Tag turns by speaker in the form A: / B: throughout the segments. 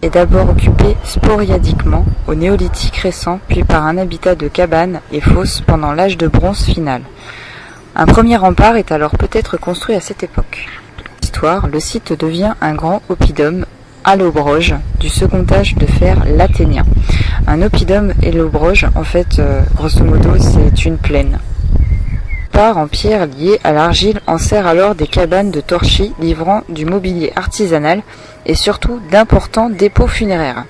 A: est d'abord occupé sporadiquement au néolithique récent, puis par un habitat de cabanes et fosses pendant l'âge de bronze final. Un premier rempart est alors peut-être construit à cette époque. Histoire, le site devient un grand oppidum allobroge du second âge de fer lathénien. Un oppidum allobroge, en fait, grosso modo, c'est une plaine. Part en pierre liée à l'argile en sert alors des cabanes de torchis livrant du mobilier artisanal et surtout d'importants dépôts funéraires.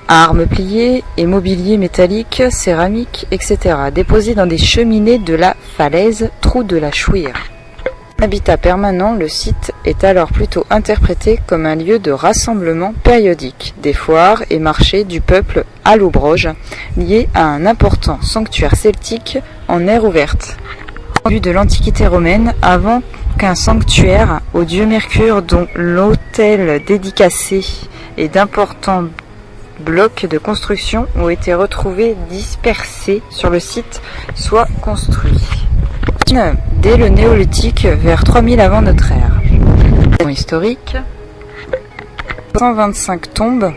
A: Armes pliées et mobilier métallique, céramique, etc. déposés dans des cheminées de la falaise, trou de la Chouïre. Habitat permanent, le site est alors plutôt interprété comme un lieu de rassemblement périodique des foires et marchés du peuple allobroge, lié à un important sanctuaire celtique en aire ouverte. Au début de l'Antiquité romaine, avant qu'un sanctuaire au dieu Mercure dont l'autel dédicacé et d'importants blocs de construction ont été retrouvés dispersés sur le site soit construits. Dès le néolithique vers 3000 avant notre ère. Historique, 125 tombes.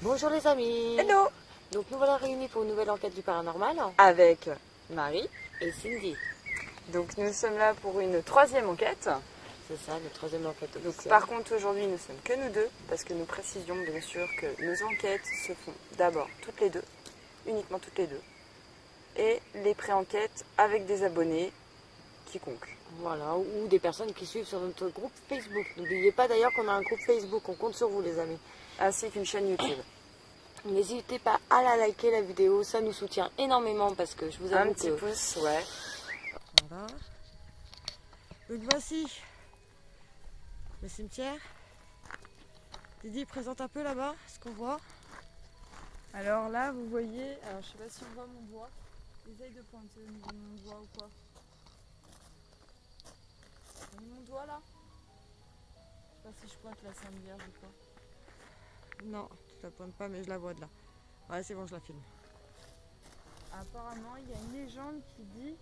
B: Bonjour les amis.
A: Hello.
B: Donc nous voilà réunis pour une nouvelle enquête du paranormal.
A: Avec Marie
B: et Cindy.
A: Donc nous sommes là pour une troisième enquête.
B: C'est ça, la troisième enquête officielle.
A: Donc, par contre aujourd'hui nous sommes que nous deux, parce que nous précisions bien sûr que nos enquêtes se font d'abord toutes les deux, uniquement toutes les deux, et les pré-enquêtes avec des abonnés quiconque.
B: Voilà, ou des personnes qui suivent sur notre groupe Facebook. N'oubliez pas d'ailleurs qu'on a un groupe Facebook, on compte sur vous les amis.
A: Ainsi qu'une chaîne YouTube.
B: N'hésitez pas à la liker la vidéo, ça nous soutient énormément parce que je vous avoue
A: un petit pouce, ouais.
B: Voilà. Donc voici le cimetière. Didi, présente un peu là-bas ce qu'on voit.
A: Alors là vous voyez, alors je sais pas si on voit mon doigt. Essaye de pointer au niveau de mon doigt ou quoi. Vous voyez mon doigt là? Je sais pas si je pointe la Sainte Vierge ou quoi.
B: Non, tu la pointes pas mais je la vois de là. Ouais c'est bon, je la filme.
A: Apparemment il y a une légende qui dit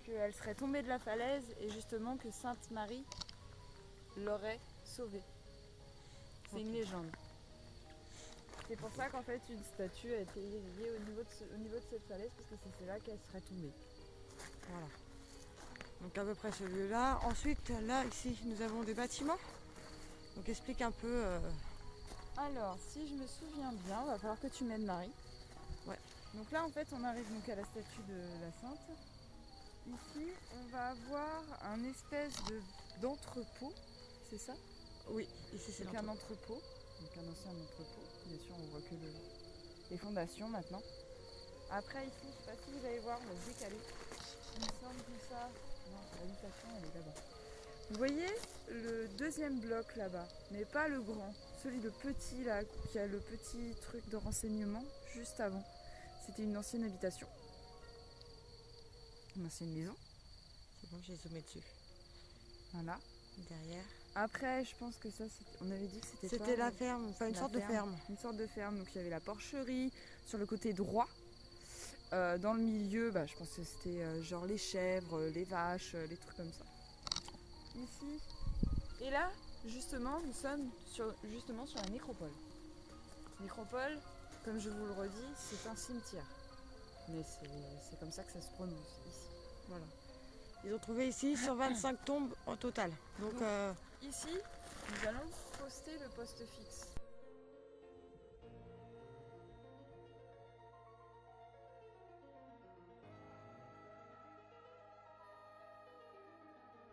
A: qu'elle serait tombée de la falaise et justement que Sainte Marie l'aurait sauvée. C'est une légende. C'est pour ça qu'en fait une statue a été érigée au niveau de cette falaise parce que c'est là qu'elle serait tombée.
B: Voilà. Donc à peu près ce lieu-là. Ensuite là ici nous avons des bâtiments. Donc explique un peu.
A: Alors si je me souviens bien, va falloir que tu m'aides Marie.
B: Ouais.
A: Donc là en fait on arrive donc à la statue de la Sainte. Ici on va avoir un espèce d'entrepôt, c'est ça?
B: Oui, ici c'est
A: un entrepôt, donc un ancien entrepôt. Bien sûr on voit que les fondations maintenant. Après ici, je ne sais pas si vous allez voir le décalé. Il me semble que ça. Non, l'habitation elle est là-bas. Vous voyez le deuxième bloc là-bas, mais pas le grand, celui de petit là, qui a le petit truc de renseignement juste avant. C'était une ancienne habitation. Une ancienne maison.
B: C'est bon, j'ai zoomé dessus.
A: Voilà.
B: Derrière.
A: Après, je pense que ça, on avait dit que c'était
B: C'était la ferme, enfin une sorte de ferme.
A: Une sorte de ferme. Donc il y avait la porcherie sur le côté droit. Dans le milieu, je pense que c'était genre les chèvres, les vaches, les trucs comme ça. Ici. Et là, justement, nous sommes sur la nécropole. Nécropole, comme je vous le redis, c'est un cimetière. Mais c'est comme ça que ça se prononce ici.
B: Voilà. Ils ont trouvé ici 125 tombes en total. Donc
A: ici, nous allons poster le poste fixe.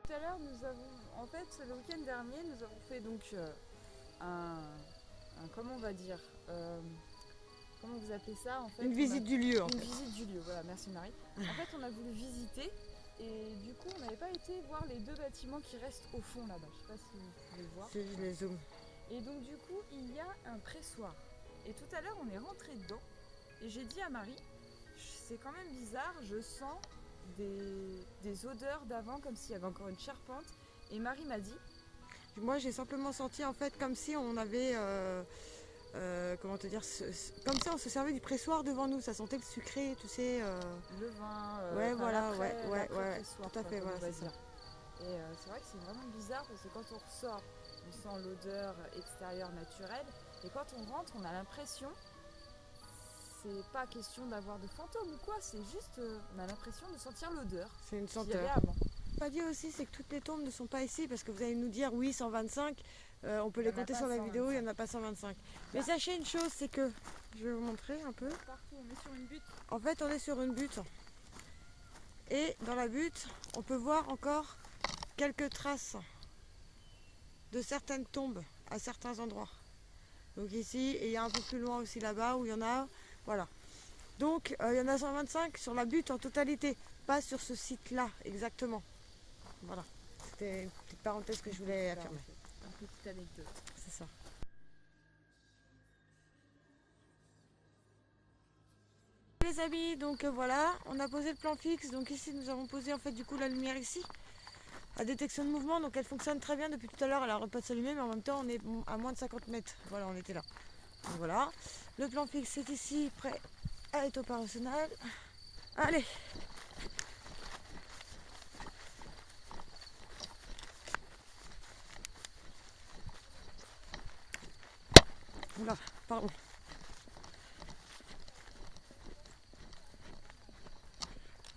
A: Tout à l'heure, en fait, le week-end dernier, nous avons fait donc comment on va dire, comment vous appelez ça en fait,
B: une visite du lieu.
A: Une visite du lieu, voilà, merci Marie. En fait, on a voulu visiter et du coup, on n'avait pas été voir les 2 bâtiments qui restent au fond là-bas. Je sais pas si vous pouvez voir.
B: Je les zoome.
A: Et donc du coup, il y a un pressoir. Et tout à l'heure, on est rentré dedans et j'ai dit à Marie, c'est quand même bizarre, je sens des odeurs d'avant comme s'il y avait encore une charpente. Et Marie m'a dit,
B: moi j'ai simplement senti en fait comme si on avait comment te dire, comme ça on se servait du pressoir devant nous, ça sentait le sucré, tu sais.
A: Le vin,
B: ouais, voilà, ouais,
A: pressoir,
B: tout à fait, voilà, c'est ça.
A: Et c'est vrai que c'est vraiment bizarre parce que quand on ressort, on sent l'odeur extérieure naturelle, et quand on rentre, on a l'impression, c'est pas question d'avoir de fantômes ou quoi, c'est juste, on a l'impression de sentir l'odeur.
B: C'est une
A: qu'il y avait
B: senteur.
A: avant.
B: Pas dit aussi, c'est que toutes les tombes ne sont pas ici parce que vous allez nous dire oui 125, on peut les compter sur la vidéo, il n'y en a pas 125. Mais sachez une chose, c'est que, je vais vous montrer un peu.
A: Partout, on est sur une butte.
B: En fait on est sur une butte et dans la butte on peut voir encore quelques traces de certaines tombes à certains endroits. Donc ici, et il y a un peu plus loin aussi là-bas où il y en a, voilà. Donc il y en a 125 sur la butte en totalité, pas sur ce site-là exactement. Voilà, c'était une petite parenthèse que je voulais affirmer.
A: Une petite anecdote.
B: C'est ça. Les amis, donc voilà, on a posé le plan fixe. Donc ici, nous avons posé en fait du coup la lumière ici, la détection de mouvement. Donc elle fonctionne très bien depuis tout à l'heure. Elle n'arrête pas de s'allumer, mais en même temps, on est à moins de 50 mètres. Voilà, on était là. Donc voilà, le plan fixe est ici, prêt à être opérationnel. Allez. Oula, pardon. De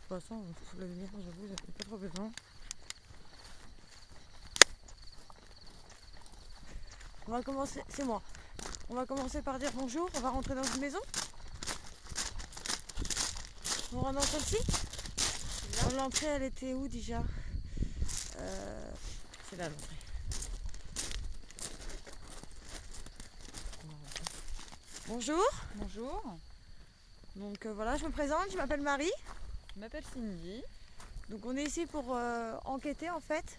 B: toute façon, sous la lumière, j'avoue, j'avais pas trop besoin. On va commencer, c'est moi. On va commencer par dire bonjour, on va rentrer dans une maison. On rentre dans celle-ci. L'entrée, elle était où déjà? C'est là l'entrée. Bonjour.
A: Bonjour.
B: Donc voilà, je me présente, je m'appelle Marie.
A: Je m'appelle Cindy.
B: Donc on est ici pour enquêter en fait,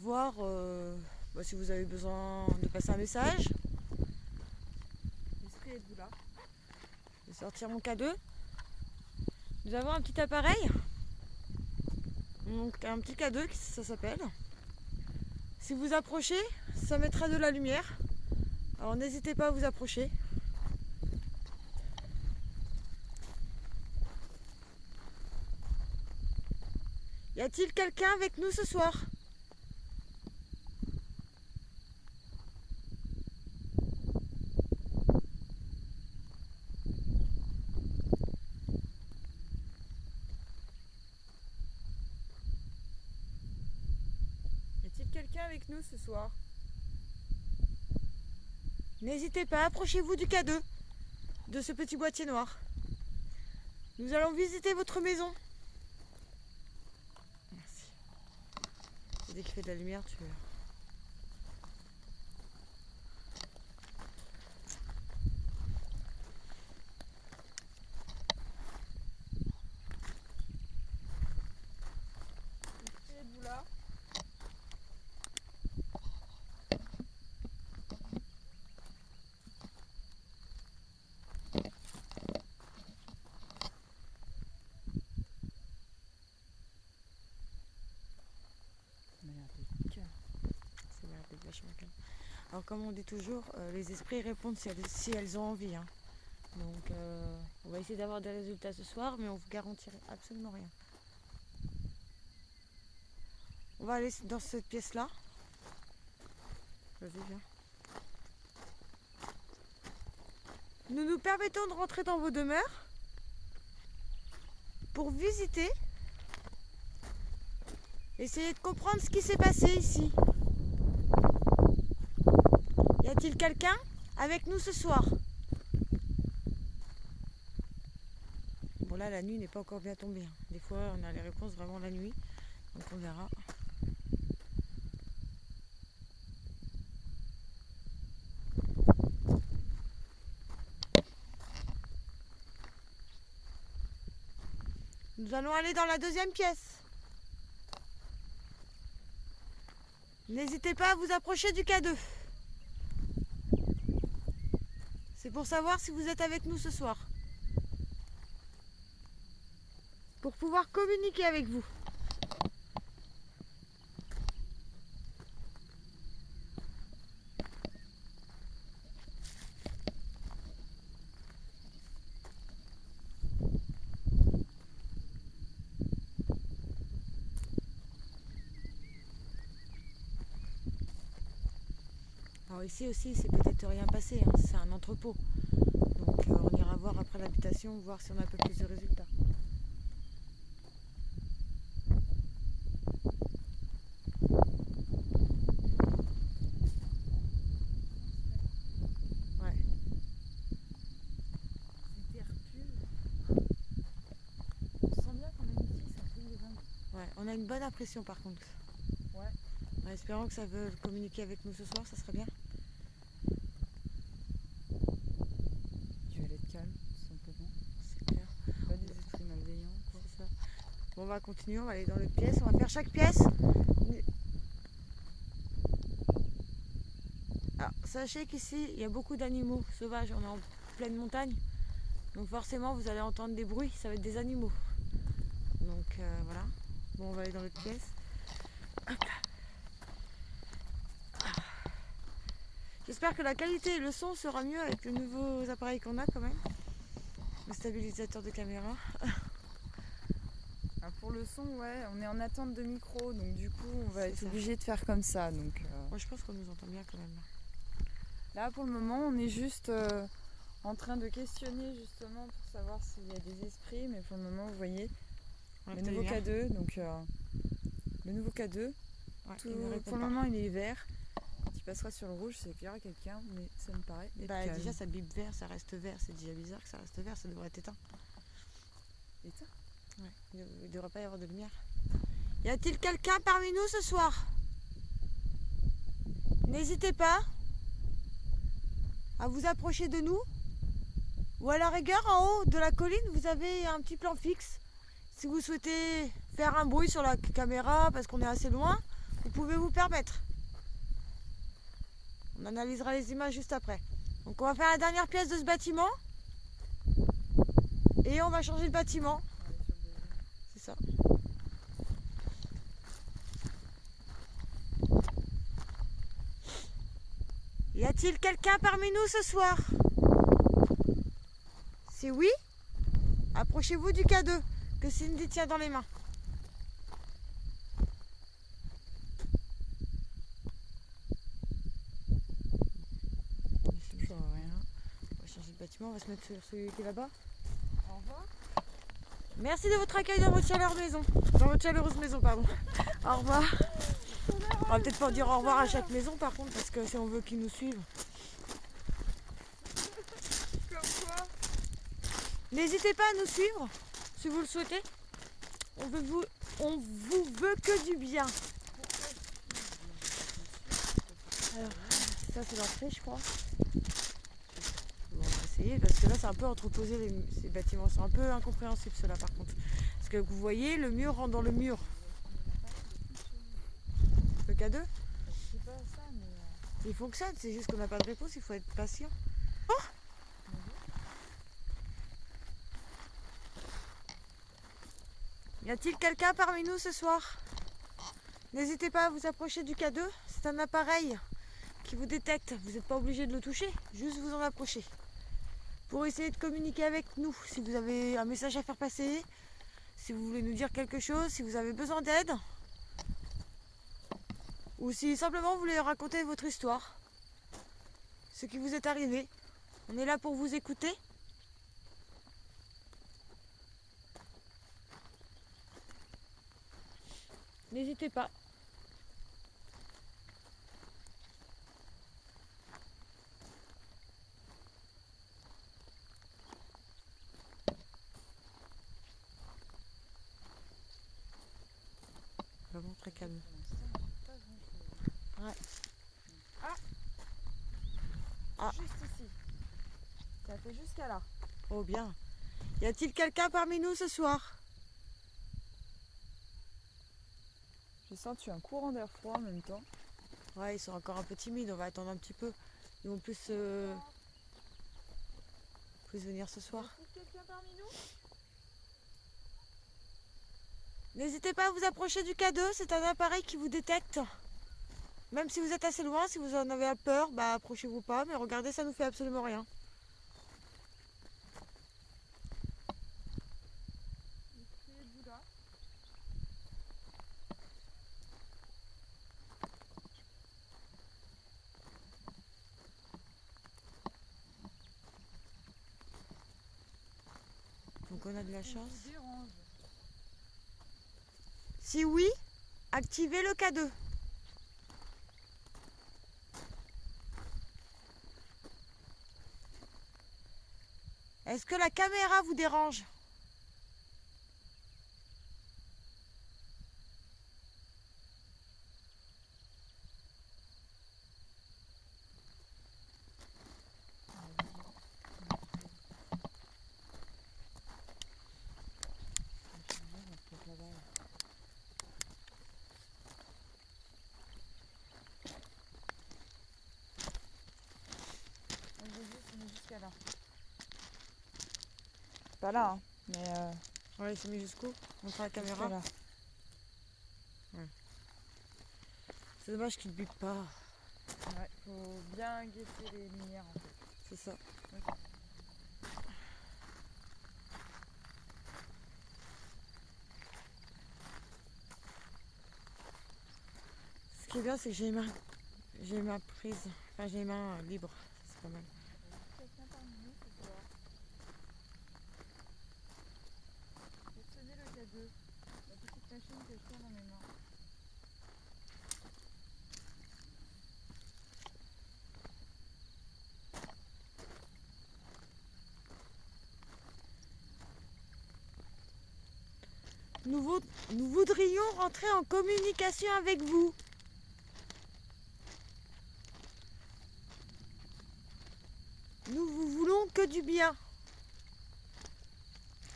B: voir si vous avez besoin de passer un message.
A: Est-ce que êtes-vous là?
B: Je vais sortir mon K2. Nous avons un petit appareil, donc un petit K2 ça s'appelle. Si vous approchez, ça mettra de la lumière. Alors n'hésitez pas à vous approcher. Y a-t-il quelqu'un avec nous ce soir?
A: Y a-t-il quelqu'un avec nous ce soir?
B: N'hésitez pas, approchez-vous du K2, de ce petit boîtier noir. Nous allons visiter votre maison. Merci. Dès qu'il fait de la lumière, tu verras.
A: Êtes-vous là?
B: Alors comme on dit toujours, les esprits répondent si elles ont envie. Hein. Donc on va essayer d'avoir des résultats ce soir, mais on vous garantirait absolument rien. On va aller dans cette pièce-là. Vas-y, viens. Nous nous permettons de rentrer dans vos demeures pour visiter, essayer de comprendre ce qui s'est passé ici. Y a-t-il quelqu'un avec nous ce soir? Bon là, la nuit n'est pas encore bien tombée. Hein. Des fois, on a les réponses vraiment la nuit, donc on verra. Nous allons aller dans la deuxième pièce. N'hésitez pas à vous approcher du K2. C'est pour savoir si vous êtes avec nous ce soir. Pour pouvoir communiquer avec vous. Alors ici aussi, c'est peut-être rien passé, hein. C'est un entrepôt. Donc on ira voir après l'habitation, voir si on a un peu plus de résultats. Ouais.
A: C'est terre pure. On sent bien quand même ici, c'est un truc de dingue.
B: Ouais, on a une bonne impression par contre.
A: Ouais.
B: En espérant que ça veut communiquer avec nous ce soir, ça serait bien.
A: Tu vas être calme, tout simplement.
B: C'est clair.
A: Pas des esprits malveillants, quoi.
B: C'est ça. Bon, on va continuer, on va aller dans les pièces, on va faire chaque pièce. Alors, sachez qu'ici, il y a beaucoup d'animaux sauvages, on est en pleine montagne. Donc forcément, vous allez entendre des bruits, ça va être des animaux. Donc voilà. Bon, on va aller dans l'autre pièce. Hop là. J'espère que la qualité et le son sera mieux avec les nouveaux appareils qu'on a quand même. Le stabilisateur de caméra.
A: Ah, pour le son, ouais, on est en attente de micro, donc du coup on va être
B: ça.
A: obligé de faire comme ça. Donc,
B: Moi je pense qu'on nous entend bien quand même.
A: là pour le moment on est juste en train de questionner justement pour savoir s'il y a des esprits, mais pour le moment vous voyez le nouveau K2, donc le nouveau K2,
B: Ouais,
A: tout,
B: il ne répond
A: pour le
B: pas.
A: moment il est vert. Quand il passera sur le rouge, c'est qu'il y aura quelqu'un, mais ça me paraît être
B: Bah,
A: calme.
B: déjà ça bip vert, ça reste vert, c'est déjà bizarre que ça reste vert, ça devrait être éteint.
A: Éteint.
B: Ouais, il ne devrait pas y avoir de lumière. Y a-t-il quelqu'un parmi nous ce soir? N'hésitez pas à vous approcher de nous. Ou à la rigueur, en haut de la colline, vous avez un petit plan fixe. Si vous souhaitez faire un bruit sur la caméra parce qu'on est assez loin, vous pouvez vous permettre. On analysera les images juste après. Donc on va faire la dernière pièce de ce bâtiment. Et on va changer de bâtiment. C'est ça. Y a-t-il quelqu'un parmi nous ce soir? Si oui, approchez-vous du K2 que Cindy tient dans les mains.
A: Toujours rien.
B: On va changer de bâtiment, on va se mettre sur celui qui est là-bas.
A: Au revoir.
B: Merci de votre accueil dans votre chaleureuse maison. Dans votre chaleureuse maison, pardon. Au revoir. On va peut-être pas dire au revoir à chaque maison par contre, parce que si on veut qu'ils nous suivent.
A: Comme quoi?
B: N'hésitez pas à nous suivre si vous le souhaitez. On vous veut que du bien. Alors, ça c'est l'entrée je crois. Bon, on va essayer parce que là c'est un peu entreposé, ces bâtiments sont un peu incompréhensibles ceux-là par contre. Parce que vous voyez, le mur rentre dans le mur. Le K2
A: C'est pas ça, mais...
B: il fonctionne, c'est juste qu'on n'a pas de réponse, il faut être patient. Oh, y a-t-il quelqu'un parmi nous ce soir? N'hésitez pas à vous approcher du K2, c'est un appareil qui vous détecte. Vous n'êtes pas obligé de le toucher, juste vous en approcher. Pour essayer de communiquer avec nous, si vous avez un message à faire passer, si vous voulez nous dire quelque chose, si vous avez besoin d'aide, ou si simplement vous voulez raconter votre histoire, ce qui vous est arrivé. On est là pour vous écouter. N'hésitez pas. Vraiment très calme. Ouais. Ah.
A: Juste ici. Ça fait jusqu'à là.
B: Oh bien. Y a-t-il quelqu'un parmi nous ce soir?
A: J'ai senti un courant d'air froid en même temps.
B: Ouais, ils sont encore un peu timides, on va attendre un petit peu. Ils vont plus venir ce soir.
A: Quelqu'un parmi nous?
B: N'hésitez pas à vous approcher du K2, c'est un appareil qui vous détecte. Même si vous êtes assez loin, si vous en avez peur, bah approchez-vous pas, mais regardez, ça nous fait absolument rien. Donc on a de la chance. Si oui, activez le K2. Est-ce que la caméra vous dérange?
A: Jusqu'à là. Pas là, hein, mais
B: Ouais, il s'est mis jusqu'où? Montre la caméra.
A: là.
B: Ouais. C'est dommage qu'il ne bute pas.
A: Ouais, faut bien guetter les lumières en fait.
B: C'est ça.
A: Okay.
B: Ce qui est bien, c'est que j'ai les mains prises. Enfin, j'ai les mains libres. C'est pas mal.
A: Quelqu'un parmi nous ce soir. Je vais sonner le K2. La petite machine que je tiens dans mes mains.
B: Nous voudrions rentrer en communication avec vous. Nous vous voulons que du bien.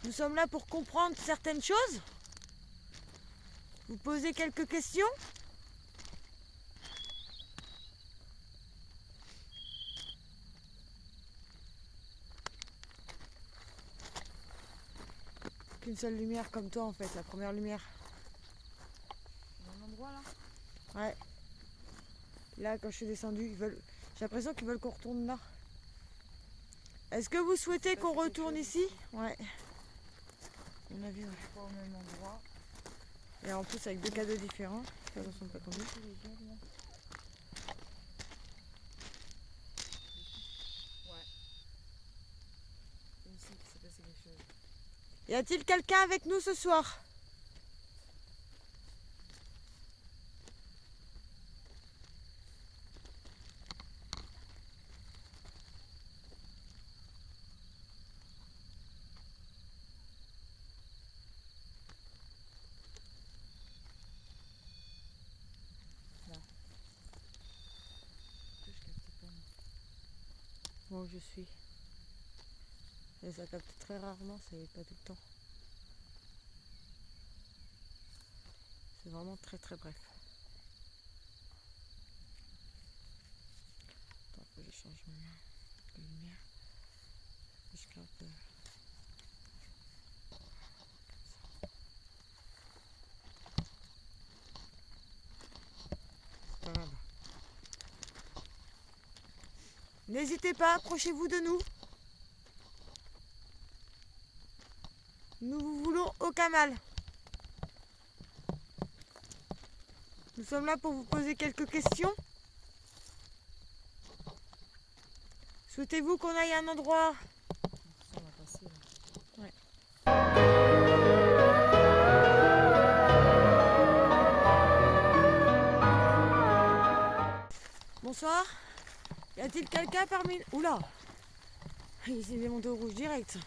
B: Nous sommes là pour comprendre certaines choses. Vous poser quelques questions. Qu'une seule lumière comme toi en fait, la première lumière.
A: Dans l'endroit là?
B: Ouais. Là quand je suis descendue, j'ai l'impression qu'ils veulent qu'on retourne là. Est-ce que vous souhaitez qu'on retourne ici? Ouais. On a vu, ouais.
A: Pas au même endroit.
B: Et en plus avec deux cadeaux différents. Fais attention de pas tomber.
A: Ouais. C'est ici qu'il s'est passé quelque chose.
B: Y a-t-il quelqu'un avec nous ce soir? Bon, je suis. Et ça capte très rarement, c'est pas tout le temps. C'est vraiment très très bref. Attends, faut que je change ma lumière. Je capte. Pas grave. N'hésitez pas, approchez-vous de nous. Nous vous voulons aucun mal. Nous sommes là pour vous poser quelques questions. Souhaitez-vous qu'on aille à un endroit?
A: On va passer là.
B: Ouais. Bonsoir. Y a-t-il quelqu'un parmi... Oula! Il s'est monté au rouge direct.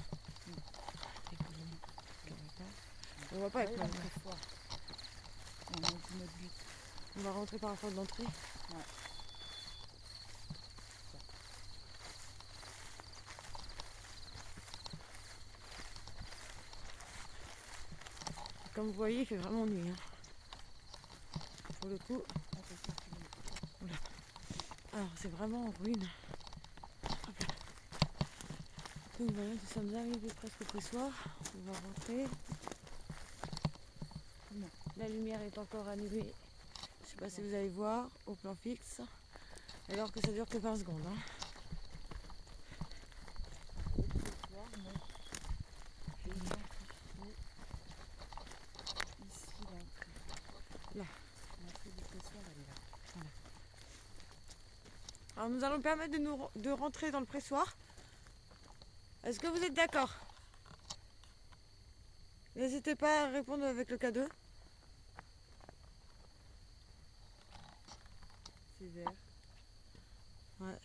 B: On va pas être là.
A: On a dit notre but.
B: On va rentrer par la porte d'entrée.
A: Ouais.
B: Comme vous voyez, il fait vraiment nuit. Hein. Pour le coup. Oula. Alors, c'est vraiment en ruine. Hop là. Donc voilà, nous sommes arrivés presque au pressoir. On va rentrer. Non. La lumière est encore allumée. Je sais pas si vous allez voir au plan fixe. Alors que ça dure que 20 secondes. Hein. Là. Voilà. Alors nous allons permettre de rentrer dans le pressoir. Est-ce que vous êtes d'accord? N'hésitez pas à répondre avec le K2.
A: C'est vert.
B: Ouais.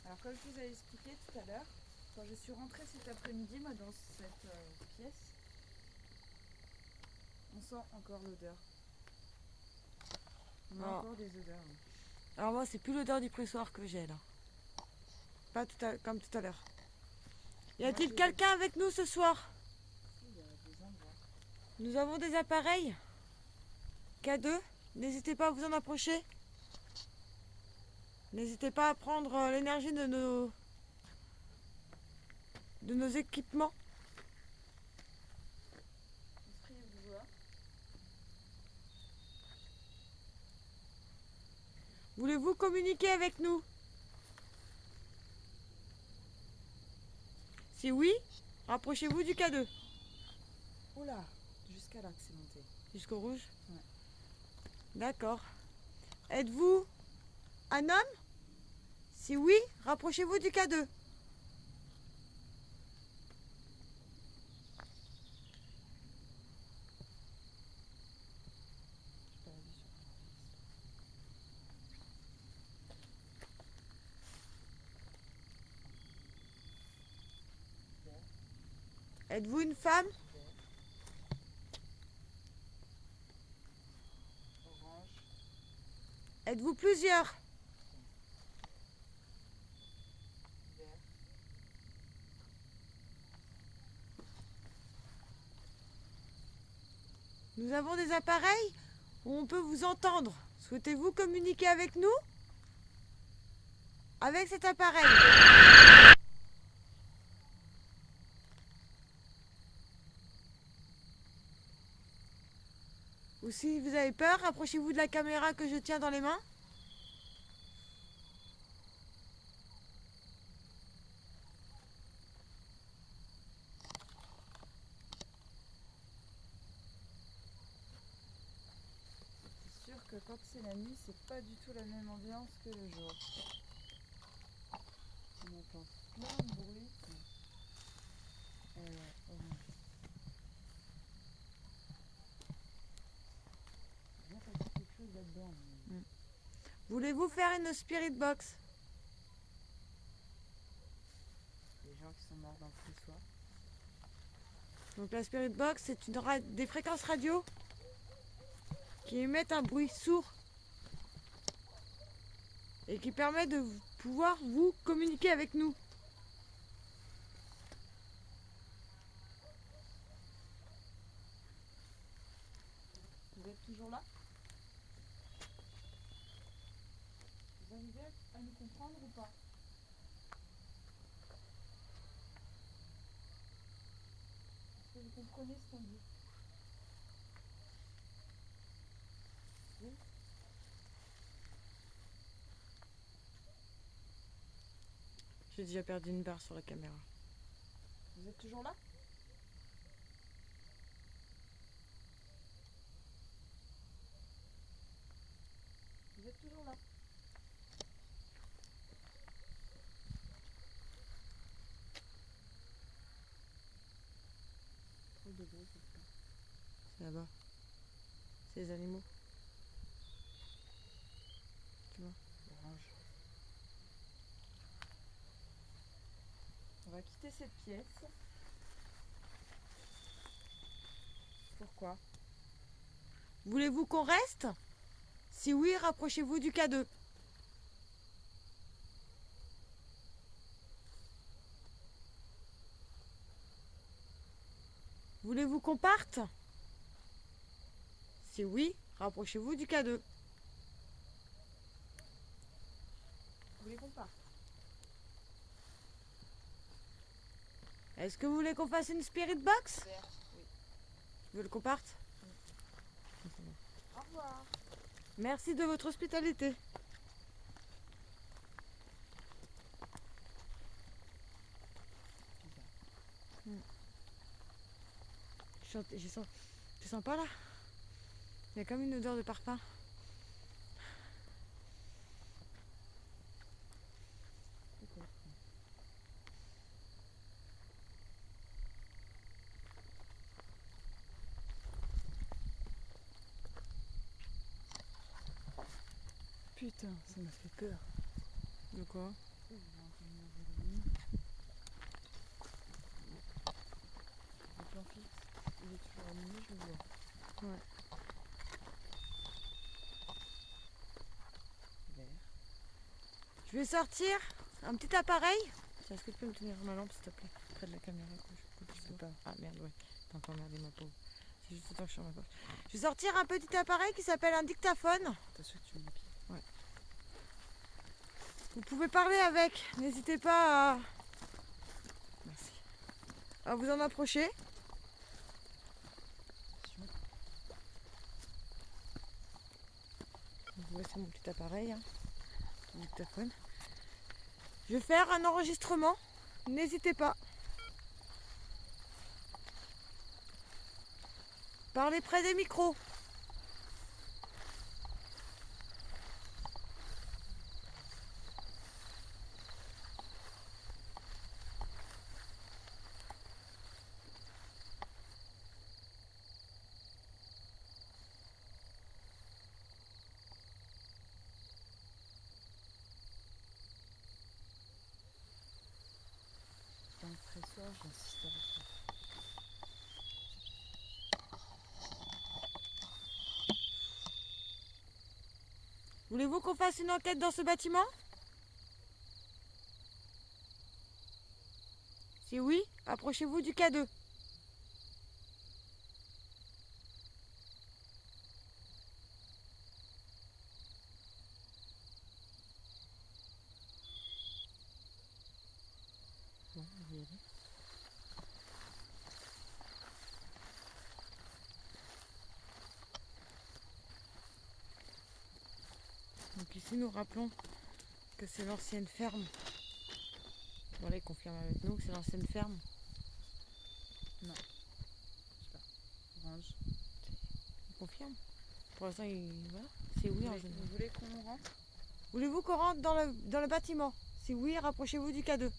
A: Alors comme je vous avais expliqué tout à l'heure, quand je suis rentrée cet après-midi, moi dans cette pièce, on sent encore l'odeur. On a encore des odeurs.
B: Alors moi c'est plus l'odeur du pressoir que j'ai là. Pas comme tout à l'heure. Y a-t-il quelqu'un avec nous ce soir?
A: Il y a des endroits.
B: Nous avons des appareils. K2, n'hésitez pas à vous en approcher. N'hésitez pas à prendre l'énergie de nos équipements. Voulez-vous communiquer avec nous? Si oui, rapprochez-vous du K2.
A: Oula, jusqu'à là que c'est monté.
B: Jusqu'au rouge?
A: Ouais.
B: D'accord. Êtes-vous un homme? Si oui, rapprochez-vous du K2. Êtes-vous une femme?
A: Orange.
B: Êtes-vous plusieurs?
A: Vert.
B: Nous avons des appareils où on peut vous entendre. Souhaitez-vous communiquer avec nous? Avec cet appareil. Ou si vous avez peur, rapprochez-vous de la caméra que je tiens dans les mains.
A: C'est sûr que quand c'est la nuit, c'est pas du tout la même ambiance que le jour. On entend plein de bruit. Orange. J'ai bien passé quelque chose là-dedans. Mais...
B: Voulez-vous faire une spirit box?
A: Les gens qui sont morts dans le pressoir.
B: Donc la spirit box, c'est des fréquences radio qui émettent un bruit sourd et qui permet de pouvoir vous communiquer avec nous.
A: Vous êtes toujours là? Vous arrivez à nous comprendre ou pas? Est-ce que vous comprenez ce qu'on dit?
B: J'ai déjà perdu une barre sur la caméra.
A: Vous êtes toujours là? Vous êtes toujours là? Trop de bruit quelque part.
B: C'est là-bas. C'est les animaux. Tu vois?
A: Orange. On va quitter cette pièce. Pourquoi?
B: Voulez-vous qu'on reste? Si oui, rapprochez-vous du K2. Voulez-vous qu'on parte? Si oui, rapprochez-vous du K2.
A: Vous voulez qu'on parte?
B: Est-ce que vous voulez qu'on fasse une spirit box?
A: Oui.
B: Vous voulez qu'on parte?
A: Au revoir.
B: Merci de votre hospitalité. Je sens pas là. Il y a comme une odeur de parfum.
A: Putain, ça m'a fait peur.
B: De quoi?
A: Le plan fixe, il est toujours allumé, je le vois.
B: Ouais.
A: Vert.
B: Je vais sortir un petit appareil. Tiens, est-ce que tu peux me tenir ma lampe s'il te plaît? Près de la caméra.
A: Je sais pas.
B: Ah merde, ouais. T'as encore merdé ma pauvre. C'est juste le temps que je suis en ma poche. Je vais sortir un petit appareil qui s'appelle un dictaphone.
A: T'as sûr que tu mets les pieds?
B: Ouais. Vous pouvez parler avec. N'hésitez pas
A: Merci.
B: à vous en approcher. Vous voyez, c'est mon petit appareil. Mon dictaphone. Je vais faire un enregistrement. N'hésitez pas. Parlez près des micros.
A: Dans le pressoir, j'insiste avec ça.
B: Voulez-vous qu'on fasse une enquête dans ce bâtiment? Si oui, approchez-vous du K2.
A: Bon, on va y aller.
B: Donc ici, nous rappelons que c'est l'ancienne ferme. Voilà, il confirme avec nous que c'est l'ancienne ferme.
A: Non. Je sais pas. Orange.
B: Il confirme. Pour l'instant, voilà. C'est oui en général.
A: Vous voulez qu'on rentre?
B: Voulez-vous qu'on rentre dans le bâtiment? Si oui, rapprochez-vous du K2.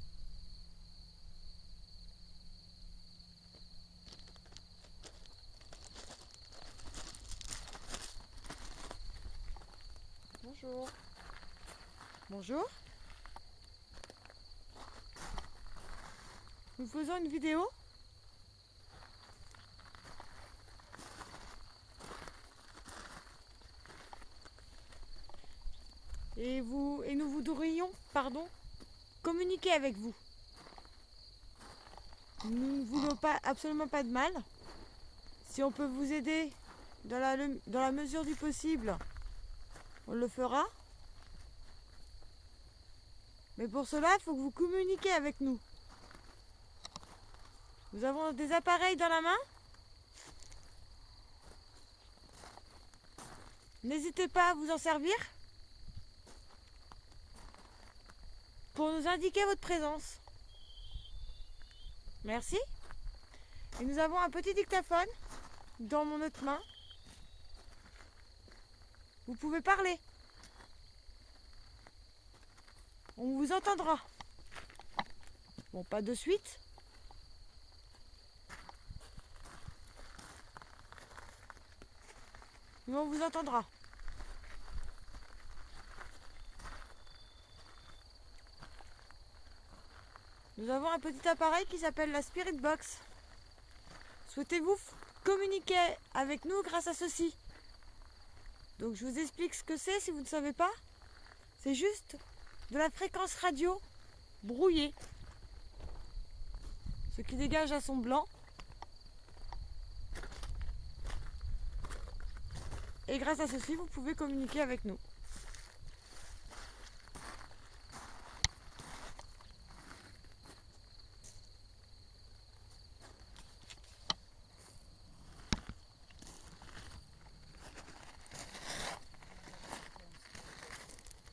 A: Bonjour.
B: Bonjour. Nous faisons une vidéo. Et nous voudrions, communiquer avec vous. Nous ne voulons absolument pas de mal. Si on peut vous aider dans la mesure du possible, on le fera. Mais pour cela, il faut que vous communiquiez avec nous. Nous avons des appareils dans la main. N'hésitez pas à vous en servir pour nous indiquer votre présence. Merci. Et nous avons un petit dictaphone dans mon autre main. Vous pouvez parler. On vous entendra. Bon, pas de suite. Mais on vous entendra. Nous avons un petit appareil qui s'appelle la Spirit Box. Souhaitez-vous communiquer avec nous grâce à ceci? Donc je vous explique ce que c'est si vous ne savez pas. C'est juste de la fréquence radio brouillée. Ce qui dégage un son blanc. Et grâce à ceci, vous pouvez communiquer avec nous.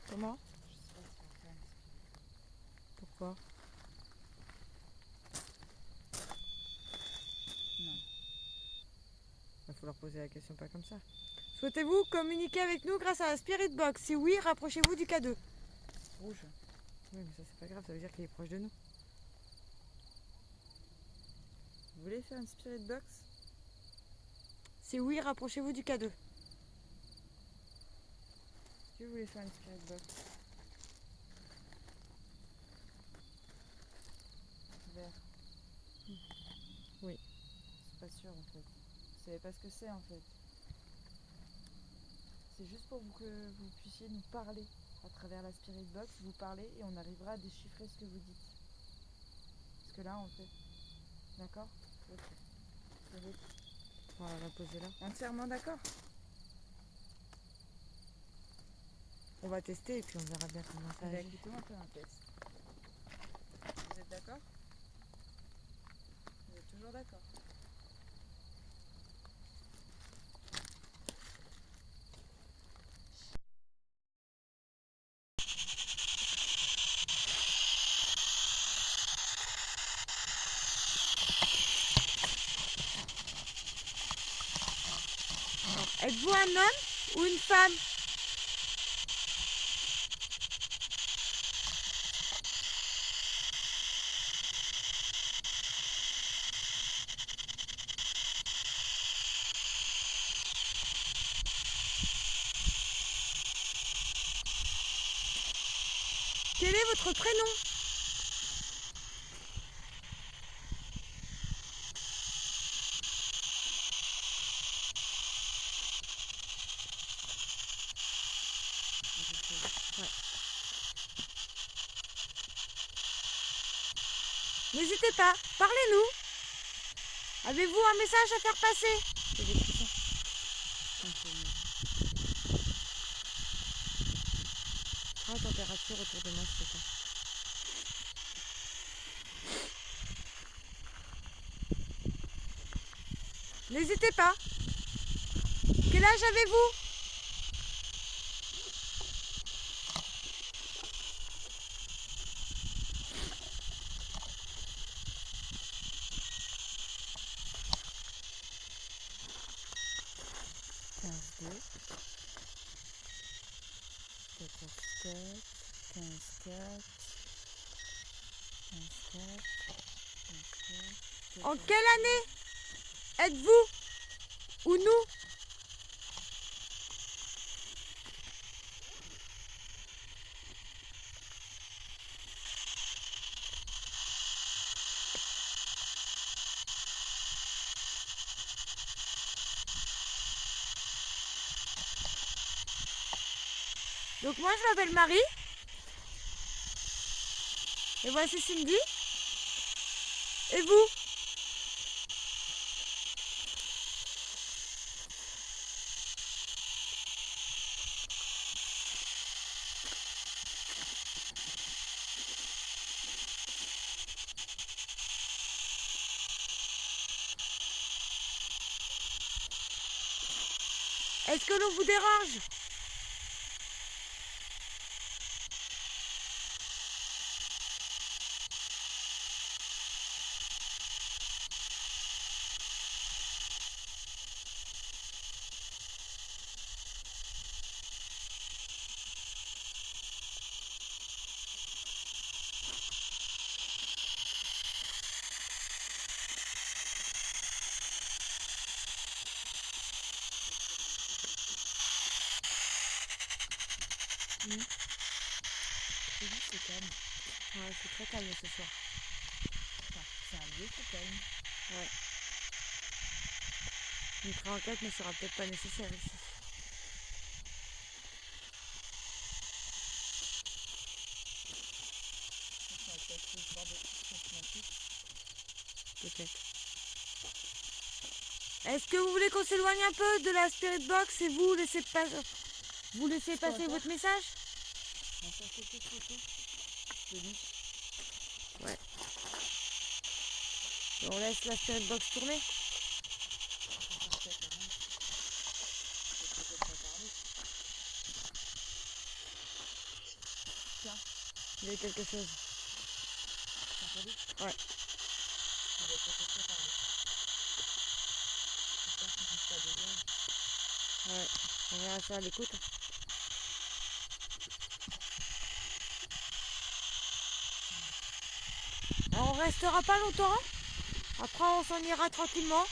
B: Comment? Pourquoi?
A: Non.
B: Il faut leur poser la question pas comme ça. Souhaitez-vous communiquer avec nous grâce à la Spirit Box? Si oui, rapprochez-vous du K2.
A: Rouge.
B: Oui, mais ça c'est pas grave, ça veut dire qu'il est proche de nous.
A: Vous voulez faire une Spirit Box?
B: Si oui, rapprochez-vous du K2.
A: Est-ce que vous voulez faire une Spirit Box? Vert.
B: Oui.
A: C'est pas sûr en fait. Vous savez pas ce que c'est en fait. C'est juste pour que vous puissiez nous parler. À travers la Spirit Box, vous parlez et on arrivera à déchiffrer ce que vous dites. Parce que là, on fait. D'accord? Ok. C'est bon.
B: On va la poser là.
A: Entièrement d'accord?
B: On va tester et puis on verra bien comment ça agit.
A: Écoutez, on fait un test. Vous êtes d'accord? Vous êtes toujours d'accord?
B: Êtes-vous un homme ou une femme? Quel est votre prénom? Ouais. N'hésitez pas, parlez-nous. Avez-vous un message à faire passer?
A: C'est des frissons.
B: Ah, température autour de moi, c'est ça. N'hésitez pas. Quel âge avez-vous? En quelle année êtes-vous ou nous? Donc moi je m'appelle Marie. Et voici Cindy. Et vous? Est-ce que l'on vous dérange?
C: C'est calme.
B: Ouais, c'est très calme ce soir.
C: Enfin, c'est un lieu qui est calme.
B: Ouais. Une pré-enquête ne sera peut-être pas nécessaire ici.
C: Ça va peut-être une histoire de cosmétique.
B: Peut-être. Est-ce que vous voulez qu'on s'éloigne un peu de la spirit box et vous laissez passer votre message?
C: On va faire quelques photos de lui.
B: Ouais. Et on laisse la spirit box tourner.
C: On va faire peut-être un. Je vais peut-être regarder. Tiens,
B: Il y a quelque chose.
C: t'as entendu?
B: Ouais.
C: On va peut-être regarder. J'espère qu'il ne pas de gaz.
B: Ouais. On verra ça à l'écoute. Alors, on restera pas longtemps. Après on s'en ira tranquillement.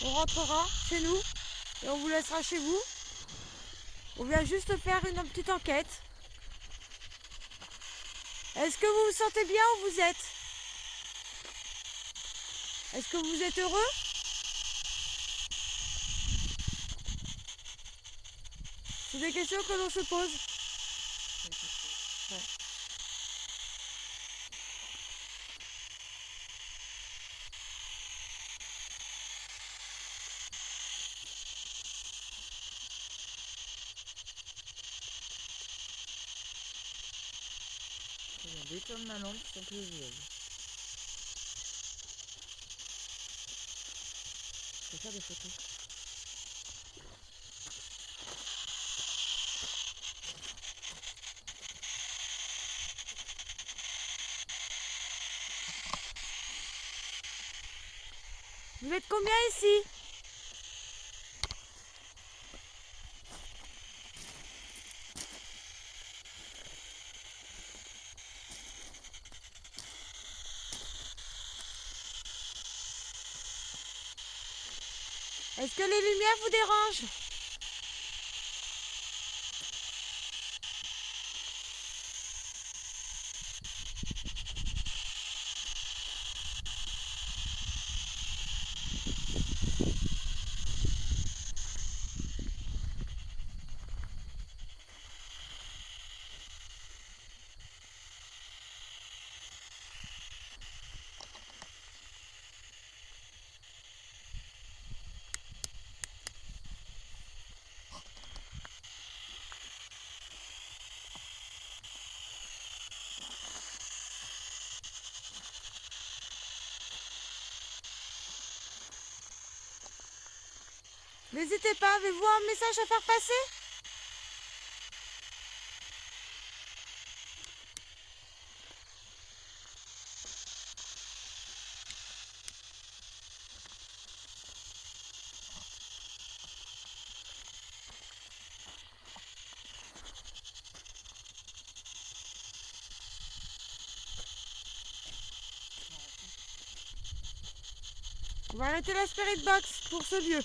B: On rentrera chez nous et on vous laissera chez vous. On vient juste faire une petite enquête. Est-ce que vous vous sentez bien où vous êtes? Est-ce que vous êtes heureux? C'est des questions que l'on se pose. Ouais.
C: Il y a des tonnes de lampe qui sont plus vieilles. Je vais faire des photos.
B: Vous êtes combien ici? Est-ce que les lumières vous dérangent? N'hésitez pas, avez-vous un message à faire passer? On va arrêter la spirit box pour ce lieu.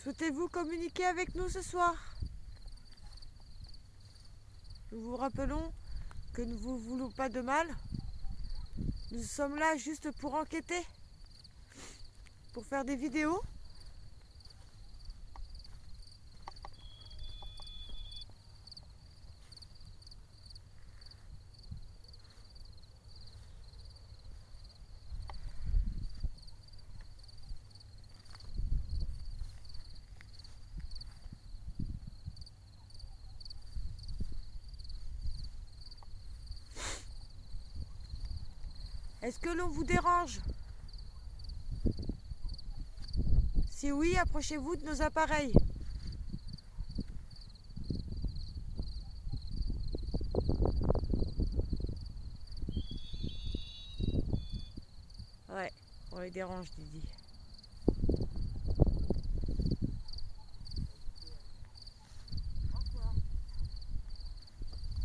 B: Souhaitez-vous communiquer avec nous ce soir? Nous vous rappelons que nous ne vous voulons pas de mal. Nous sommes là juste pour enquêter, pour faire des vidéos. Est-ce que l'on vous dérange? Si oui, approchez-vous de nos appareils. Ouais, on les dérange, Didi.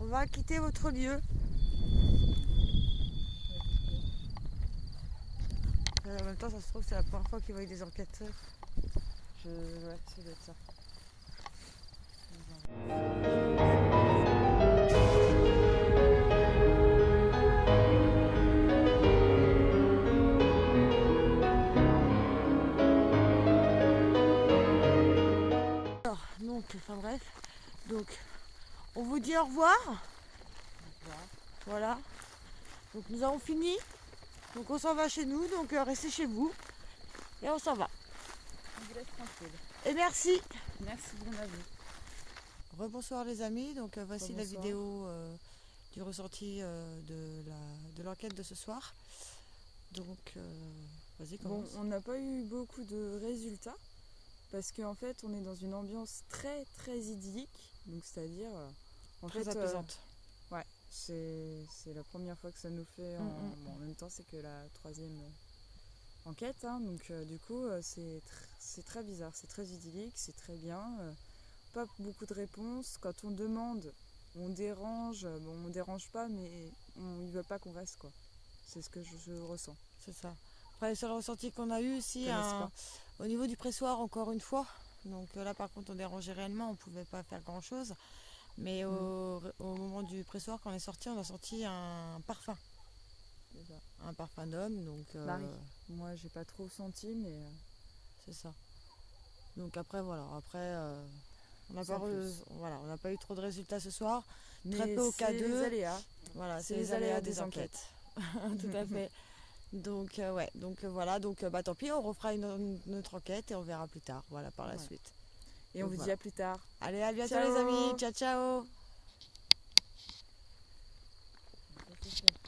B: On va quitter votre lieu. En même temps, ça se trouve, c'est la première fois qu'ils voient des enquêteurs. Ouais, ça doit être ça. Alors, donc, enfin bref, donc, on vous dit au revoir. Voilà. Donc, nous avons fini. Donc, on s'en va chez nous. Donc, restez chez vous. Et on s'en va.
C: On vous laisse tranquille.
B: Et merci.
C: Merci, bon à vous.
B: Rebonsoir les amis. Donc, voici la
C: Rebonsoir.
B: vidéo du ressenti de l'enquête de ce soir. Donc, vas-y,
D: Bon,
B: commence.
D: on n'a pas eu beaucoup de résultats parce qu'en fait, on est dans une ambiance très très idyllique. Donc, c'est-à-dire, en
B: Très
D: fait,
B: apaisante.
D: ouais, c'est la première fois que ça nous fait. Bon, en même temps, c'est que la troisième enquête, hein, donc du coup, c'est très bizarre, c'est très idyllique, c'est très bien. Pas beaucoup de réponses. Quand on demande, on dérange. Bon, on dérange pas, mais ils veulent pas qu'on reste, quoi. C'est ce que je ressens.
B: C'est ça. Après, le seul ressenti qu'on a eu aussi,
D: Ils connaissent pas.
B: au niveau du pressoir, encore une fois. Donc là, par contre, on dérangeait réellement, on ne pouvait pas faire grand-chose. Mais au moment du pressoir, quand on est sorti, on a senti un parfum.
D: C'est ça.
B: Un parfum d'homme, donc
D: Marie. Moi, j'ai pas trop senti, mais
B: c'est ça. Donc après, voilà. Après, on n'a
D: Sans
B: pas,
D: plus.
B: voilà, on n'a pas eu trop de résultats ce soir.
D: mais
B: Très peu au cas
D: c'est les
B: 2.
D: aléas.
B: Voilà,
D: C'est les aléas des enquêtes.
B: Tout à fait. Donc ouais, donc voilà, donc bah tant pis, on refera une autre enquête et on verra plus tard, voilà, par la
D: Ouais.
B: suite.
D: Et on
B: Donc
D: vous dit
B: voilà.
D: à plus tard.
B: Allez, à bientôt
D: Ciao.
B: les amis, ciao ciao.
C: Ça, c'est fait.